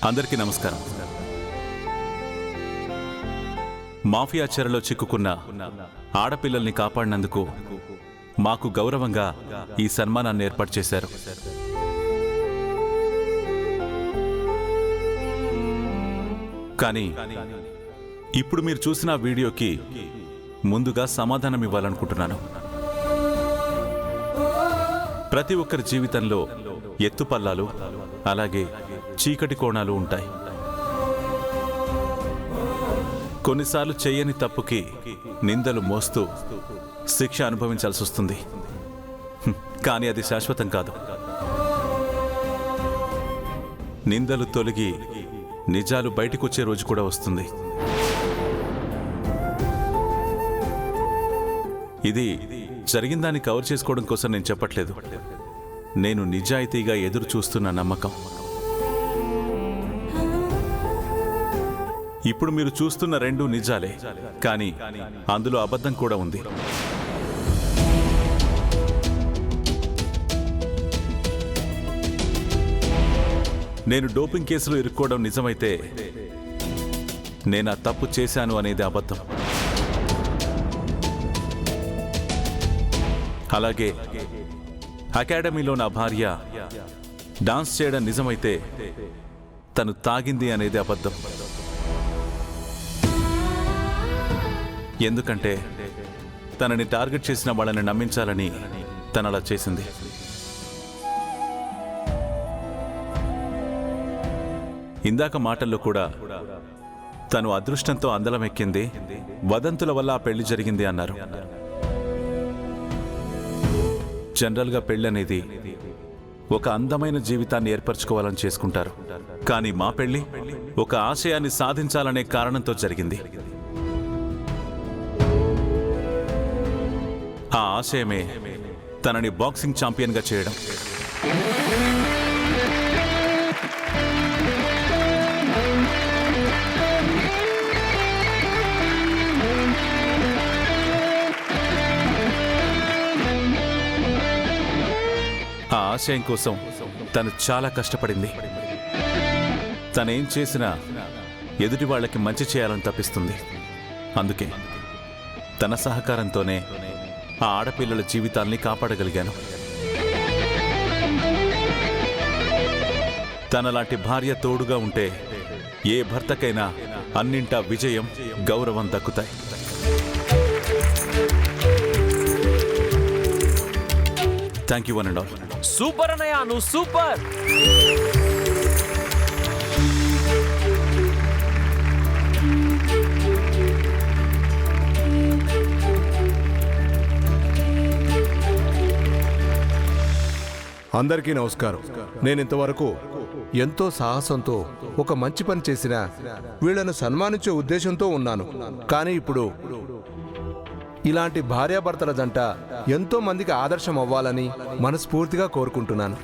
అందరికీ నమస్కారం. మాఫియా చెరలో చిక్కుకున్న ఆడపిల్లల్ని కాపాడినందుకు మాకు గౌరవంగా ఈ సన్మానాన్ని ఏర్పాటు చేశారు. కానీ ఇప్పుడు మీరు చూసిన వీడియోకి ముందుగా సమాధానం ఇవ్వాలనుకుంటున్నాను. ప్రతి ఒక్కరి జీవితంలో ఎత్తుపల్లాలు అలాగే చీకటి కోణాలు ఉంటాయి. కొన్నిసార్లు చెయ్యని తప్పుకి నిందలు మోస్తూ శిక్ష అనుభవించాల్సి వస్తుంది. కానీ అది శాశ్వతం కాదు. నిందలు తొలగి నిజాలు బయటకొచ్చే రోజు కూడా వస్తుంది. ఇది జరిగిందాన్ని కవర్ చేసుకోవడం కోసం నేను చెప్పట్లేదు. నేను నిజాయితీగా ఎదురు చూస్తున్న నమ్మకం. ఇప్పుడు మీరు చూస్తున్న రెండు నిజాలే, కానీ అందులో అబద్ధం కూడా ఉంది. నేను డోపింగ్ కేసులో ఇరుక్కోవడం నిజమైతే నేను ఆ తప్పు చేశాను అనేది అబద్ధం. అలాగే అకాడమీలో నా భార్య డాన్స్ చేయడం నిజమైతే తను తాగింది అనేది అబద్ధం. ఎందుకంటే తనని టార్గెట్ చేసిన వాళ్ళని నమ్మించాలని తను అలా చేసింది. ఇందాక మాటల్లో కూడా తను అదృష్టంతో అందలం ఎక్కింది, వదంతుల వల్ల ఆ పెళ్లి జరిగింది అన్నారు. జనరల్గా పెళ్ళనేది ఒక అందమైన జీవితాన్ని ఏర్పరచుకోవాలని చేసుకుంటారు. కానీ మా పెళ్లి ఒక ఆశయాన్ని సాధించాలనే కారణంతో జరిగింది. ఆ ఆశయమే తనని బాక్సింగ్ ఛాంపియన్గా చేయడం. ఆ ఆశయం కోసం తను చాలా కష్టపడింది. తనేం చేసినా ఎదుటి వాళ్ళకి మంచి చేయాలని తప్పిస్తుంది. అందుకే తన సహకారంతోనే ఆ ఆడపిల్లల జీవితాల్ని కాపాడగలిగాను. తనలాంటి భార్య తోడుగా ఉంటే ఏ భర్తకైనా అన్నింటా విజయం, గౌరవం దక్కుతాయి. Thank you one and all. Super అన్నయ్య, నువ్వు సూపర్. అందరికీ నమస్కారం. నేను ఇంతవరకు ఎంతో సాహసంతో ఒక మంచి పని చేసిన వీళ్లను సన్మానించే ఉద్దేశంతో ఉన్నాను. కానీ ఇప్పుడు ఇలాంటి భార్యాభర్తల జంట ఎంతో మందికి ఆదర్శం అవ్వాలని మనస్ఫూర్తిగా కోరుకుంటున్నాను.